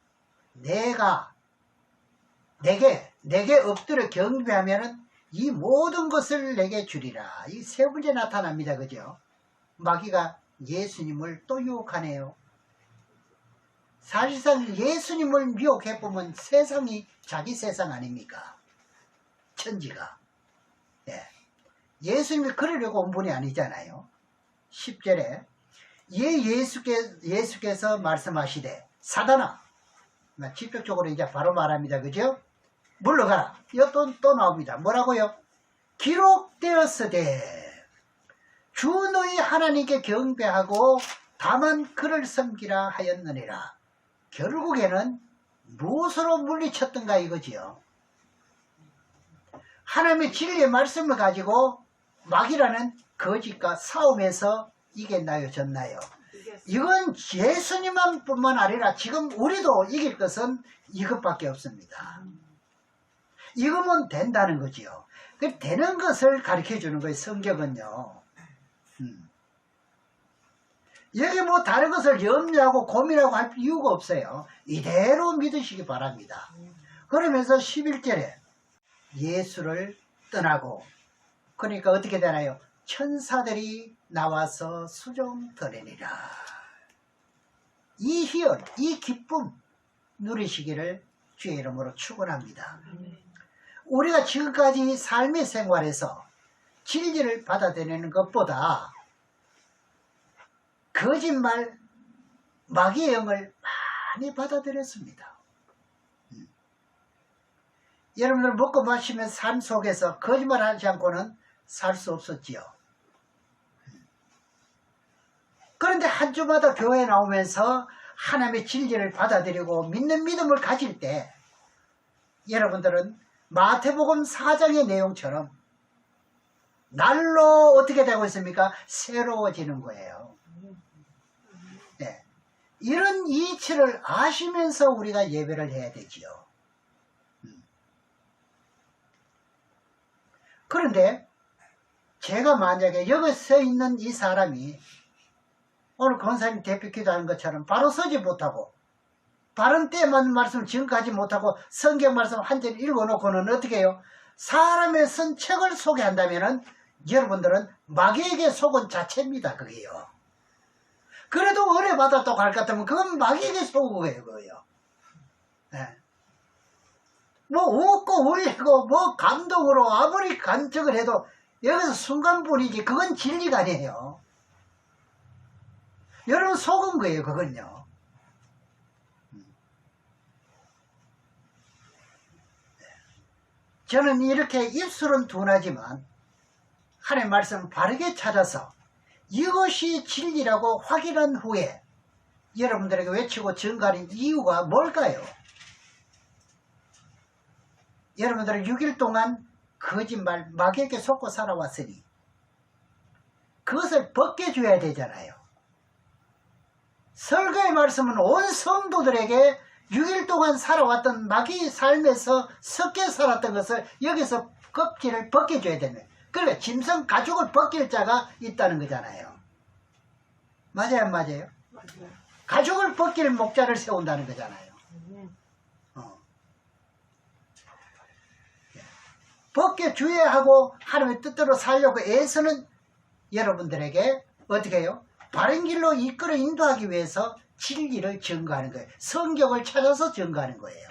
내가 내게 엎드려 경배하면은 이 모든 것을 내게 주리라. 이 세 번째 나타납니다. 그죠? 마귀가 예수님을 또 유혹하네요. 사실상 예수님을 미혹해보면 세상이 자기 세상 아닙니까? 천지가. 예. 예수님이 그러려고 온 분이 아니잖아요. 10절에 예수께서 말씀하시되 사단아, 직접적으로 이제 바로 말합니다. 그죠? 물러가라. 이거 또 나옵니다. 뭐라고요? 기록되었으되 주 너희 하나님께 경배하고 다만 그를 섬기라 하였느니라. 결국에는 무엇으로 물리쳤던가 이거지요. 하나님의 진리의 말씀을 가지고 마귀라는 거짓과 싸움에서 이겼나요, 졌나요? 이건 예수님만 뿐만 아니라 지금 우리도 이길 것은 이것밖에 없습니다. 이거면 된다는 거지요. 그 되는 것을 가르쳐 주는 거예요, 성경은요. 여기 뭐 다른 것을 염려하고 고민하고 할 이유가 없어요. 이대로 믿으시기 바랍니다. 그러면서 11절에 예수를 떠나고 그러니까 어떻게 되나요? 천사들이 나와서 수종드리니라. 이 희열, 이 기쁨 누리시기를 주의 이름으로 축원합니다. 우리가 지금까지 삶의 생활에서 진리를 받아들이는 것보다 거짓말, 마귀의 영을 많이 받아들였습니다. 여러분들 먹고 마시면 삶 속에서 거짓말하지 않고는 살 수 없었지요. 그런데 한 주마다 교회에 나오면서 하나님의 진리를 받아들이고 믿는 믿음을 가질 때 여러분들은 마태복음 4장의 내용처럼 날로 어떻게 되고 있습니까? 새로워지는 거예요. 네. 이런 이치를 아시면서 우리가 예배를 해야 되지요. 그런데 제가 만약에 여기 서 있는 이 사람이 오늘 권사님 대표 기도하는 것처럼 바로 서지 못하고 바른 때에 맞는 말씀을 지금까지 못하고 성경 말씀 한 절 읽어놓고는 어떻게 해요? 사람의 쓴 책을 소개한다면 여러분들은 마귀에게 속은 자체입니다. 그게요. 그래도 은혜 받았다고 할 것 같으면 그건 마귀에게 속은 거예요. 예. 뭐 웃고 울리고 뭐 감동으로 아무리 간척을 해도 여기서 순간뿐이지 그건 진리가 아니에요. 여러분 속은 거예요 그건요. 저는 이렇게 입술은 둔하지만 하나님의 말씀을 바르게 찾아서 이것이 진리라고 확인한 후에 여러분들에게 외치고 증가하는 이유가 뭘까요? 여러분들은 6일 동안 거짓말 마귀에게 속고 살아왔으니 그것을 벗겨줘야 되잖아요. 설교의 말씀은 온 성도들에게 6일 동안 살아왔던 마귀의 삶에서 섞여 살았던 것을 여기서 껍질을 벗겨줘야 되는 거예요. 그러니까 짐승 가죽을 벗길 자가 있다는 거잖아요. 맞아요 안 맞아요? 맞아요. 가죽을 벗길 목자를 세운다는 거잖아요. 벗겨줘야 하고 하나님의 뜻대로 살려고 애쓰는 여러분들에게 어떻게 해요? 바른 길로 이끌어 인도하기 위해서 진리를 증거하는 거예요. 성경을 찾아서 증거하는 거예요.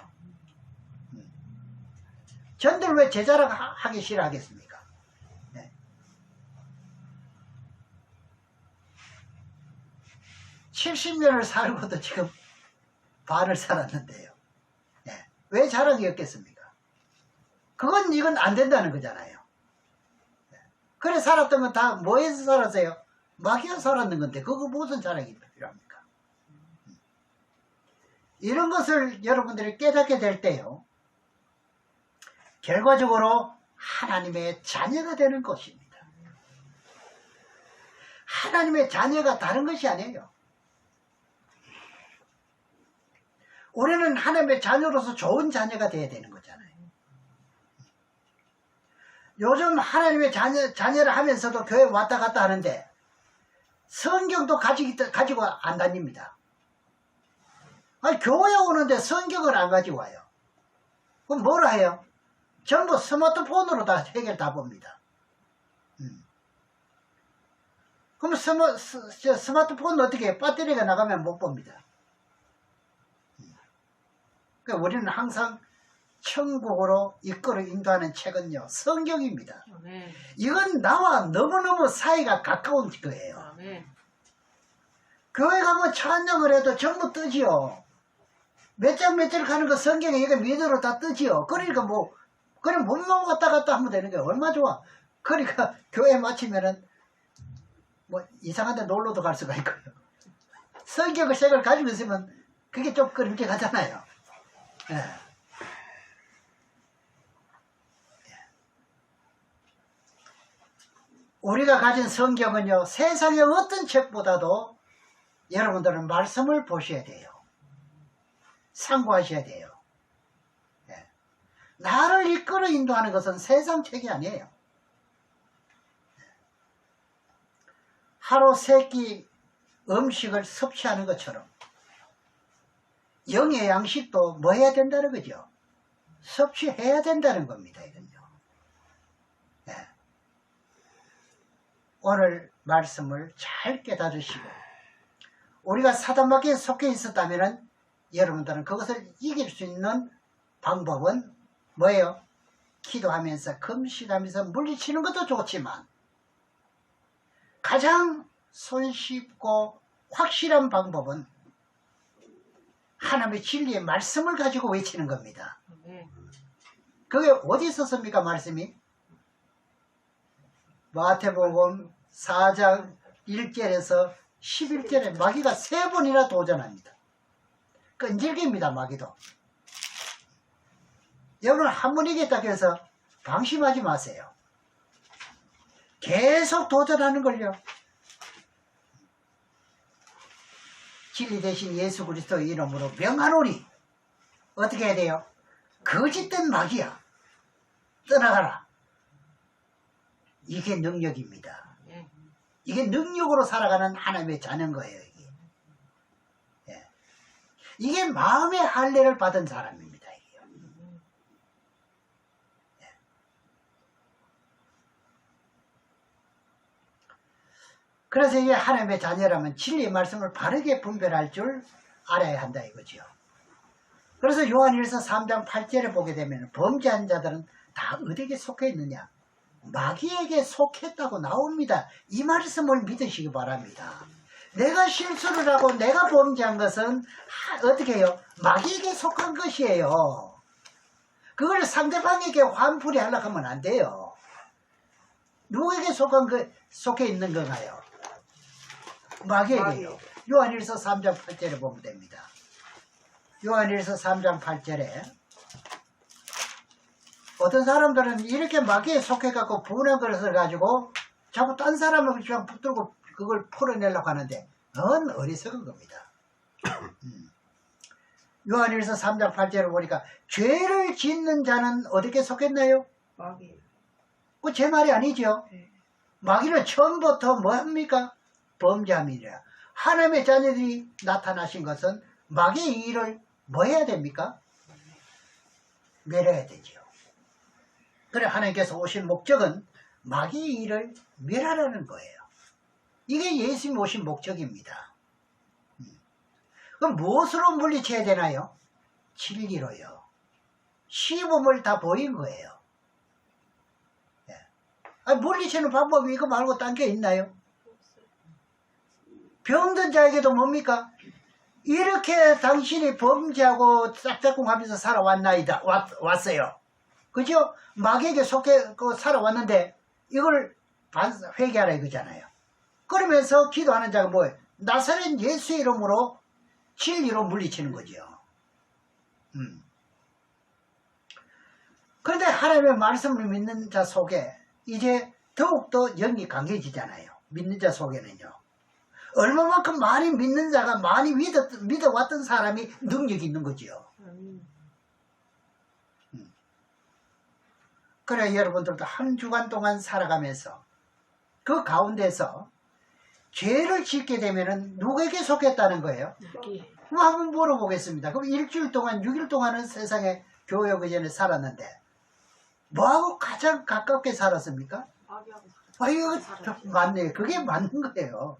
전들 왜 제자랑 하기 싫어하겠습니까? 네. 70년을 살고도 지금 반을 살았는데요. 네. 왜 자랑이 없겠습니까? 이건 안 된다는 거잖아요. 네. 그래 살았던 건 다 뭐에서 살았어요? 마귀가 살았는 건데 그거 무슨 자랑이 필요합니까? 이런 것을 여러분들이 깨닫게 될 때요. 결과적으로 하나님의 자녀가 되는 것입니다. 하나님의 자녀가 다른 것이 아니에요. 우리는 하나님의 자녀로서 좋은 자녀가 되어야 되는 거잖아요. 요즘 하나님의 자녀를 하면서도 교회 왔다 갔다 하는데 성경도 가지고 안 다닙니다. 아니, 교회 오는데 성경을 안 가지고 와요. 그럼 뭐라 해요? 전부 스마트폰으로 다 해결 다 봅니다. 그럼 스마트폰 어떻게 해요? 배터리가 나가면 못 봅니다. 그러니까 우리는 항상 천국으로 이끌어 인도하는 책은요 성경입니다. 아멘. 이건 나와 너무너무 사이가 가까운 거예요. 아멘. 교회 가면 찬양을 해도 전부 뜨지요. 몇 장 가는 거 성경에 이게 미드로 다 뜨지요. 그러니까 뭐 그냥 몸만 왔다 갔다 하면 되는 거예요. 얼마 좋아. 그러니까 교회 마치면은 뭐 이상한 데 놀러도 갈 수가 있고요. 성경의 책을 가지고 있으면 그게 좀 끔찍하잖아요. 예. 우리가 가진 성경은요 세상의 어떤 책보다도 여러분들은 말씀을 보셔야 돼요. 참고하셔야 돼요. 예. 나를 이끌어 인도하는 것은 세상 책이 아니에요. 하루 3끼 음식을 섭취하는 것처럼 영의 양식도 뭐 해야 된다는 거죠? 섭취해야 된다는 겁니다. 이건요. 예. 오늘 말씀을 잘 깨달으시고 우리가 사단마귀에 속해 있었다면 여러분들은 그것을 이길 수 있는 방법은 뭐예요? 기도하면서 금식하면서 물리치는 것도 좋지만 가장 손쉽고 확실한 방법은 하나님의 진리의 말씀을 가지고 외치는 겁니다. 그게 어디 있었습니까? 말씀이? 마태복음 4장 1절에서 11절에 마귀가 3번이나 도전합니다. 끈질깁니다. 마귀도. 여러분 한 번 이겼다고 해서 방심하지 마세요. 계속 도전하는 걸요. 진리 대신 예수 그리스도의 이름으로 명하노니 어떻게 해야 돼요? 거짓된 마귀야 떠나가라. 이게 능력입니다. 이게 능력으로 살아가는 하나님의 자녀인 거예요. 이게 마음의 할례를 받은 사람입니다. 그래서 이게 하나님의 자녀라면 진리의 말씀을 바르게 분별할 줄 알아야 한다 이거죠. 그래서 요한일서 3장 8절에 보게 되면 범죄한 자들은 다 어디에 속해 있느냐? 마귀에게 속했다고 나옵니다. 이 말씀을 믿으시기 바랍니다. 내가 실수를 하고 내가 범죄한 것은 어떻게 해요? 마귀에게 속한 것이에요. 그걸 상대방에게 환풀이 하려고 하면 안 돼요. 누구에게 속해 있는 건가요? 마귀에게요. 요한일서 3장 8절에 보면 됩니다. 요한일서 3장 8절에 어떤 사람들은 이렇게 마귀에 속해갖고 분한 것을 가지고 자꾸 딴 사람을 그냥 붙들고 그걸 풀어내려고 하는데 그건 어리석은 겁니다. 요한일서 3장 8절을 보니까 죄를 짓는 자는 어떻게 속했나요? 마귀. 그 제 말이 아니죠. 네. 마귀는 처음부터 뭐합니까? 범죄함이라. 하나님의 자녀들이 나타나신 것은 마귀의 일을 뭐 해야 됩니까? 멸해야 되죠. 그래 하나님께서 오신 목적은 마귀의 일을 멸하라는 거예요. 이게 예수님이 오신 목적입니다. 그럼 무엇으로 물리쳐야 되나요? 진리로요. 시범을 다 보인 거예요. 물리치는 방법이 이거 말고 딴 게 있나요? 병든 자에게도 뭡니까? 이렇게 당신이 범죄하고 짝짝꿍하면서 살아왔나이다. 왔어요. 그죠? 마귀에게 속해 살아왔는데 이걸 회개하라 이거잖아요. 그러면서 기도하는 자가 뭐예요? 나사렛 예수의 이름으로 진리로 물리치는 거죠. 그런데 하나님의 말씀을 믿는 자 속에 이제 더욱더 영이 강해지잖아요. 믿는 자 속에는요. 얼마만큼 많이 믿는 자가 많이 믿어왔던 사람이 능력이 있는 거죠. 그래 여러분들도 한 주간 동안 살아가면서 그 가운데서 죄를 짓게 되면은 누구에게 속했다는 거예요? 그럼 한번 물어보겠습니다. 그럼 일주일 동안 6일 동안은 세상에 교회 오기 전에 살았는데 뭐하고 가장 가깝게 살았습니까? 이거 맞네. 그게 맞는 거예요.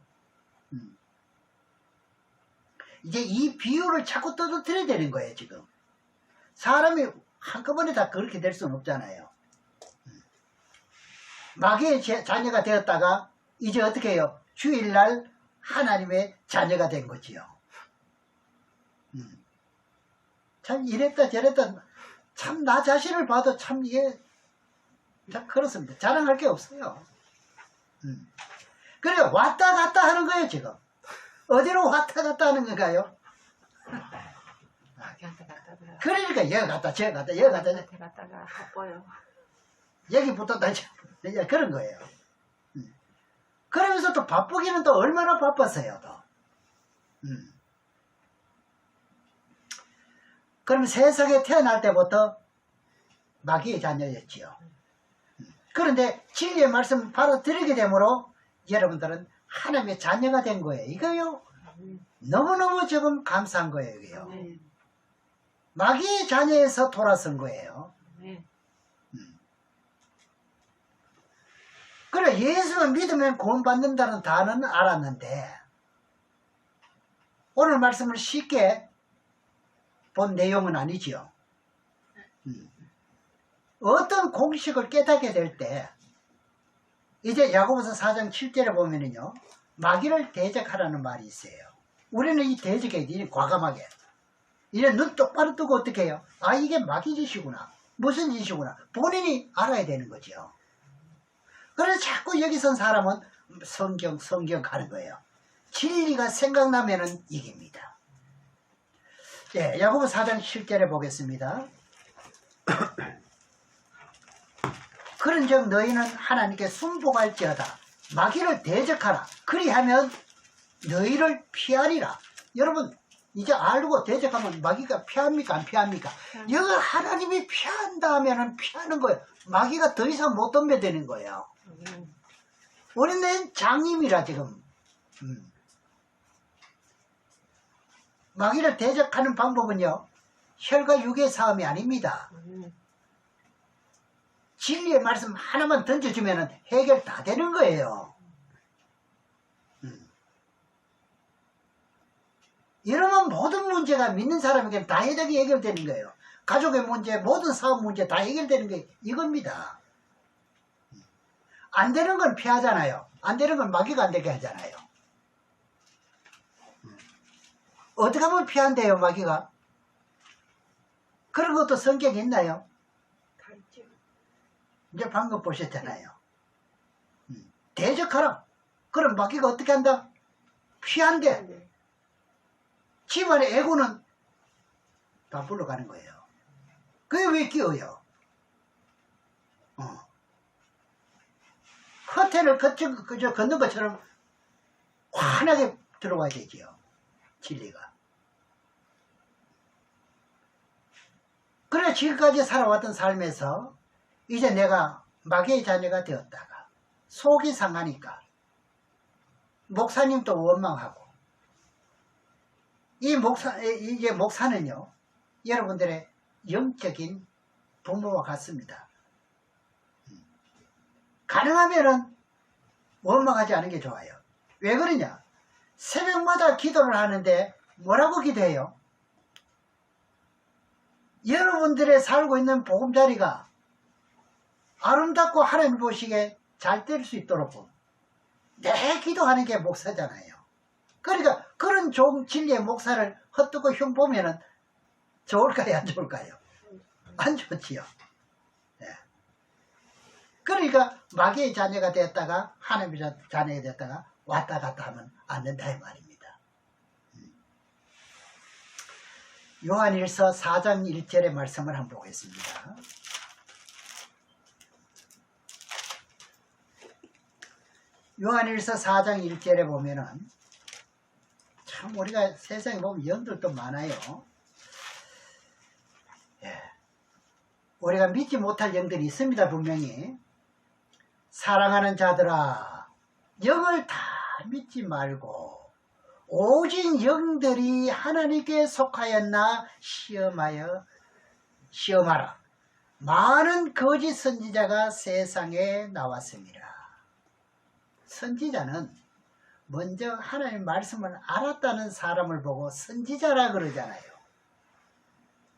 이제 이 비유를 자꾸 떠들어야 되는 거예요, 지금. 사람이 한꺼번에 다 그렇게 될 수는 없잖아요. 마귀의 자녀가 되었다가 이제 어떻게 해요? 주일날 하나님의 자녀가 된 거지요. 참 이랬다 저랬다 참 나 자신을 봐도 참 이게 참 그렇습니다. 자랑할 게 없어요. 그래 왔다 갔다 하는 거예요 지금. 어디로 왔다 갔다 하는 건가요? 그러니까 여기 갔다 저기 갔다 여기 갔다 바빠요. 여기 붙었다 그런 거예요. 그러면서 또 바쁘기는 또 얼마나 바빴어요 또. 그럼 세상에 태어날 때부터 마귀의 자녀였지요. 그런데 진리의 말씀을 바로 들으게 되므로 여러분들은 하나님의 자녀가 된 거예요. 이거요. 너무너무 지금 감사한 거예요. 이게요. 마귀의 자녀에서 돌아선 거예요. 그래 예수를 믿으면 구원받는다는 단어는 알았는데 오늘 말씀을 쉽게 본 내용은 아니지요. 어떤 공식을 깨닫게 될 때 이제 야고보서 4장 7절에 보면은요 마귀를 대적하라는 말이 있어요. 우리는 이 대적에 이제 과감하게 이제 눈 똑바로 뜨고 어떻게 해요? 아 이게 마귀 짓이구나 무슨 짓이구나 본인이 알아야 되는 거죠. 그래서 자꾸 여기 선 사람은 성경 가는 거예요. 진리가 생각나면은 이깁니다. 예, 야고보 4장 7절에 보겠습니다. 그런즉 너희는 하나님께 순복할지어다 마귀를 대적하라 그리하면 너희를 피하리라. 여러분 이제 알고 대적하면 마귀가 피합니까 안 피합니까? 여기 하나님이 피한다 하면은 피하는 거예요. 마귀가 더 이상 못 덤벼드는 거예요. 우리는 장님이라 지금 마귀를 대적하는 방법은요 혈과 육의 싸움이 아닙니다. 진리의 말씀 하나만 던져주면 해결 다 되는 거예요. 이러면 모든 문제가 믿는 사람에게 다 해결되는 거예요. 가족의 문제, 모든 사업 문제 다 해결되는 게 이겁니다. 안 되는 건 피하잖아요. 안 되는 건 마귀가 안 되게 하잖아요. 어떻게 하면 피한대요, 마귀가? 그런 것도 성경에 있나요? 다 있죠. 이제 방금 보셨잖아요. 대적하라. 그럼 마귀가 어떻게 한다? 피한대. 네. 집안의 애고는 다 불러가는 거예요. 그게 왜 끼어요? 허태를 걷는 것처럼 환하게 들어와야 되지요. 진리가. 그래 지금까지 살아왔던 삶에서 이제 내가 마귀의 자녀가 되었다가 속이 상하니까 목사님도 원망하고 이제 목사는요 여러분들의 영적인 부모와 같습니다. 가능하면은 원망하지 않은 게 좋아요. 왜 그러냐? 새벽마다 기도를 하는데 뭐라고 기도해요? 여러분들의 살고 있는 보금자리가 아름답고 하나님 보시기에 잘 될 수 있도록 내 기도하는 게 목사잖아요. 그러니까 그런 좋은 진리의 목사를 헛되고 흉보면은 좋을까요? 안 좋을까요? 안 좋지요. 네. 그러니까 마귀의 자녀가 됐다가 하나님의 자녀가 됐다가 왔다 갔다 하면 안 된다 이 말입니다. 요한일서 4장 1절의 말씀을 한번 보겠습니다. 요한일서 4장 1절에 보면은 참 우리가 세상에 보면 영들도 많아요. 예. 우리가 믿지 못할 영들이 있습니다. 분명히. 사랑하는 자들아 영을 다 믿지 말고 오직 영들이 하나님께 속하였나 시험하라. 많은 거짓 선지자가 세상에 나왔습니다. 선지자는 먼저 하나님의 말씀을 알았다는 사람을 보고 선지자라 그러잖아요.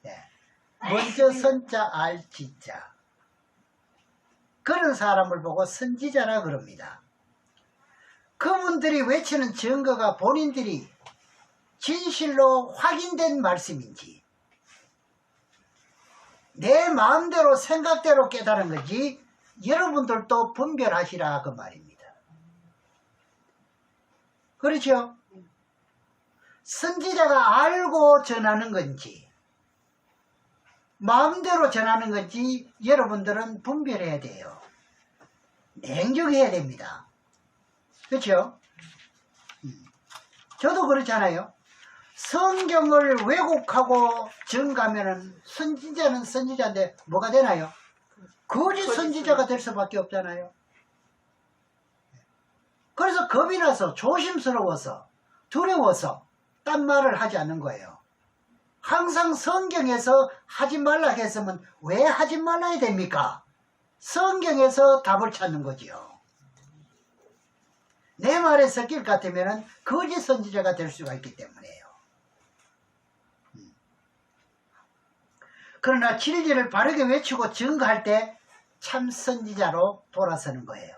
네. 먼저 선자 알지자 그런 사람을 보고 선지자라 그럽니다. 그분들이 외치는 증거가 본인들이 진실로 확인된 말씀인지 내 마음대로 생각대로 깨달은 거지 여러분들도 분별하시라 그 말입니다. 그렇죠? 선지자가 알고 전하는 건지 마음대로 전하는 건지 여러분들은 분별해야 돼요. 냉정해야 됩니다. 그렇죠? 저도 그렇잖아요. 성경을 왜곡하고 증가하면은 선지자는 선지자인데 뭐가 되나요? 거짓 선지자가 될 수밖에 없잖아요. 그래서 겁이 나서 조심스러워서 두려워서 딴 말을 하지 않는 거예요. 항상 성경에서 하지 말라 했으면 왜 하지 말아야 됩니까? 성경에서 답을 찾는 거지요. 내 말에 섞일 것 같으면 거짓 선지자가 될 수가 있기 때문에요. 그러나 진리를 바르게 외치고 증거할 때 참 선지자로 돌아서는 거예요.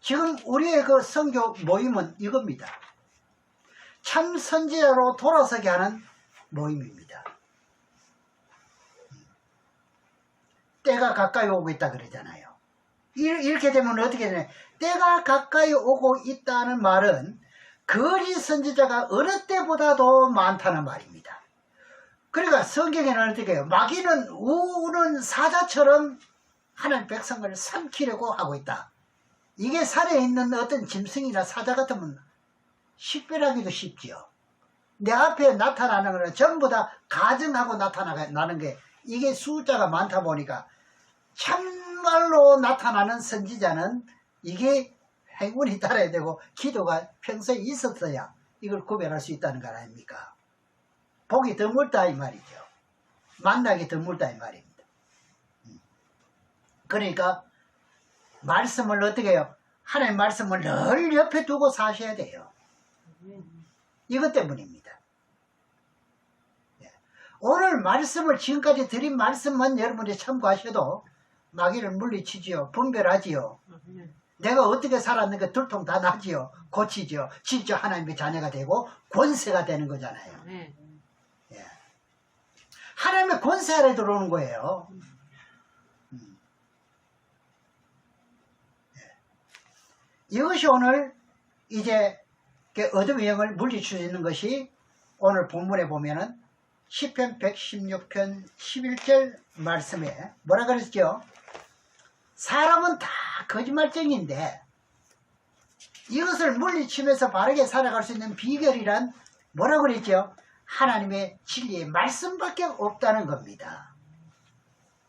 지금 우리의 그 선교 모임은 이겁니다. 참 선지자로 돌아서게 하는 모임입니다. 때가 가까이 오고 있다 그러잖아요. 이렇게 되면 어떻게 되냐? 때가 가까이 오고 있다는 말은 거짓 선지자가 어느 때보다도 많다는 말입니다. 그러니까 성경에는 어떻게 해요? 마귀는 우는 사자처럼 하나님 백성을 삼키려고 하고 있다. 이게 산에 있는 어떤 짐승이나 사자 같으면 식별하기도 쉽지요. 내 앞에 나타나는 거는 전부 다 가증하고 나타나는 게 이게 숫자가 많다 보니까 참말로 나타나는 선지자는 이게 행운이 따라야 되고 기도가 평소에 있었어야 이걸 구별할 수 있다는 거 아닙니까? 복이 드물다 이 말이죠. 만나기 드물다 이 말입니다. 그러니까 말씀을 어떻게 해요? 하나님 말씀을 늘 옆에 두고 사셔야 돼요. 이것 때문입니다. 예. 오늘 말씀을 지금까지 드린 말씀만 여러분이 참고하셔도 마귀를 물리치지요. 분별하지요. 내가 어떻게 살았는가 들통 다 나지요. 고치지요. 진짜 하나님의 자녀가 되고 권세가 되는 거잖아요. 예. 하나님의 권세 아래 들어오는 거예요. 예. 이것이 오늘 이제 어둠의 영을 물리칠 수 있는 것이 오늘 본문에 보면은 시편 116편 11절 말씀에 뭐라 그랬죠? 사람은 다 거짓말쟁이인데 이것을 물리치면서 바르게 살아갈 수 있는 비결이란 뭐라 그랬죠? 하나님의 진리의 말씀밖에 없다는 겁니다.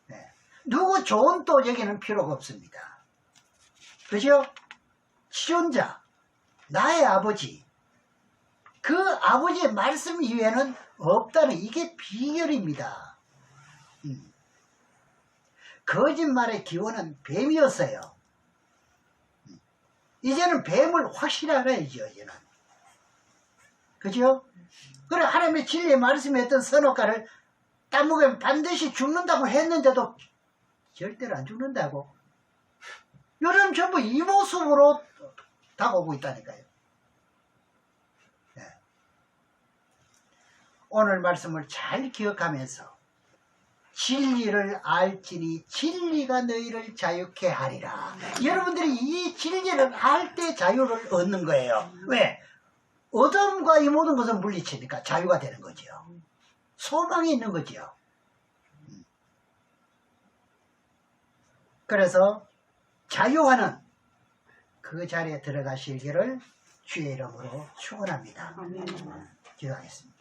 네. 누구 좋은 또 여기는 필요가 없습니다. 그죠? 치존자, 나의 아버지, 그 아버지의 말씀 이외에는 없다는 이게 비결입니다. 거짓말의 기원은 뱀이었어요. 이제는 뱀을 확실히 알아야죠. 이제는. 그죠? 그래 하나님의 진리의 말씀에 했던 선악과를 따먹으면 반드시 죽는다고 했는데도 절대로 안 죽는다고. 요즘 전부 이 모습으로 다가오고 있다니까요. 네. 오늘 말씀을 잘 기억하면서 진리를 알지니 진리가 너희를 자유케 하리라. 여러분들이 이 진리를 알 때 자유를 얻는 거예요. 왜? 어둠과 이 모든 것은 물리치니까 자유가 되는 거죠. 소망이 있는 거죠. 그래서 자유하는 그 자리에 들어가시기를 주의 이름으로 축원합니다. 기도하겠습니다.